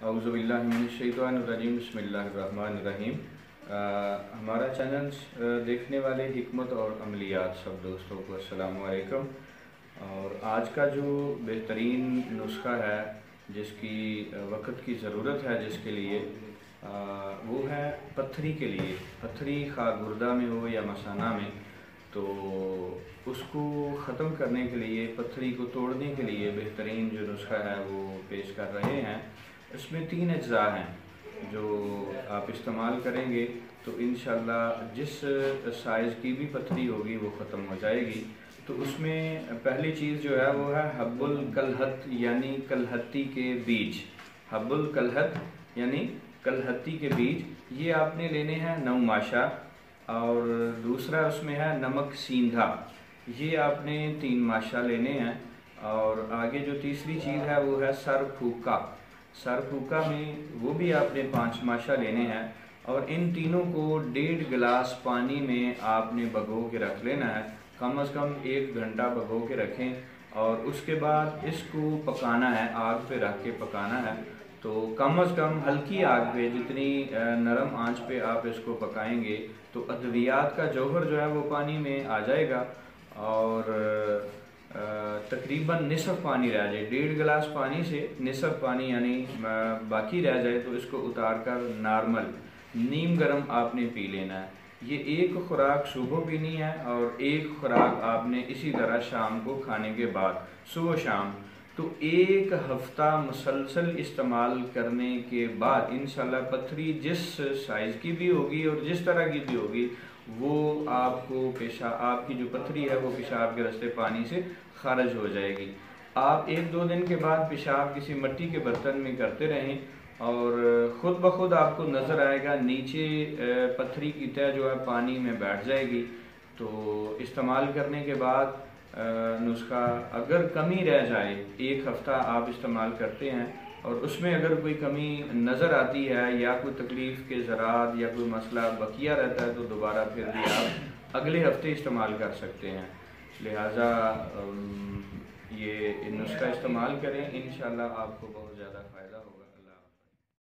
औज़ुबिल्लाहिमिनश्शैतानिर्रजीम बिस्मिल्लाहिर्रहमानिर्रहीम। हमारा चैनल देखने वाले हिकमत और अमलियात सब दोस्तों को अस्सलामु अलैकुम। और आज का जो बेहतरीन नुस्खा है जिसकी वक्त की ज़रूरत है जिसके लिए वो है पत्थरी के लिए। पत्थरी खा गुर्दा में हो या मसाना में, तो उसको ख़त्म करने के लिए, पत्थरी को तोड़ने के लिए बेहतरीन जो नुस्खा है वो पेश कर रहे हैं। इसमें 3 अज्जा हैं जो आप इस्तेमाल करेंगे तो इंशाअल्लाह जिस साइज़ की भी पत्थरी होगी वो ख़त्म हो जाएगी। तो उसमें पहली चीज़ जो है वो है हब्बुल कलहत यानी कलहत्ती के बीज। हब्बुल कलहत यानी कलहत्ती के बीज, ये आपने लेने हैं 9 माशा। और दूसरा उसमें है नमक सींधा, ये आपने 3 माशा लेने हैं। और आगे जो तीसरी चीज़ है वो है सरफूका। सरफूका में वो भी आपने 5 माशा लेने हैं। और इन तीनों को 1.5 गिलास पानी में आपने भिगो के रख लेना है। कम से कम 1 घंटा भिगो के रखें और उसके बाद इसको पकाना है, आग पे रख के पकाना है। तो कम से कम हल्की आग पे, जितनी नरम आंच पे आप इसको पकाएंगे तो अद्वियात का जौहर जो है वो पानी में आ जाएगा। और तकरीबन निसफ़ पानी रह जाए, 1.5 गिलास पानी से निसफ़ पानी यानी बाकी रह जाए तो इसको उतार कर नॉर्मल नीम गर्म आपने पी लेना है। ये एक खुराक सुबह पीनी है और एक खुराक आपने इसी तरह शाम को खाने के बाद, सुबह शाम। तो 1 हफ्ता मुसलसल इस्तेमाल करने के बाद इंशाल्लाह पत्थरी जिस साइज़ की भी होगी और जिस तरह की भी होगी वो आपको आपकी जो पत्थरी है वो पेशाब के रास्ते पानी से खारिज हो जाएगी। आप 1-2 दिन के बाद पेशाब किसी मिट्टी के बर्तन में करते रहें और ख़ुद ब खुद आपको नज़र आएगा नीचे पत्थरी की तह जो है पानी में बैठ जाएगी। तो इस्तेमाल करने के बाद नुस्खा अगर कमी रह जाए, 1 हफ्ता आप इस्तेमाल करते हैं और उसमें अगर कोई कमी नज़र आती है या कोई तकलीफ़ के ज़रात या कोई मसला बकिया रहता है तो दोबारा फिर भी आप अगले हफ्ते इस्तेमाल कर सकते हैं। लिहाजा ये नुस्खा इस्तेमाल करें, इंशाअल्लाह आपको बहुत ज़्यादा फ़ायदा होगा।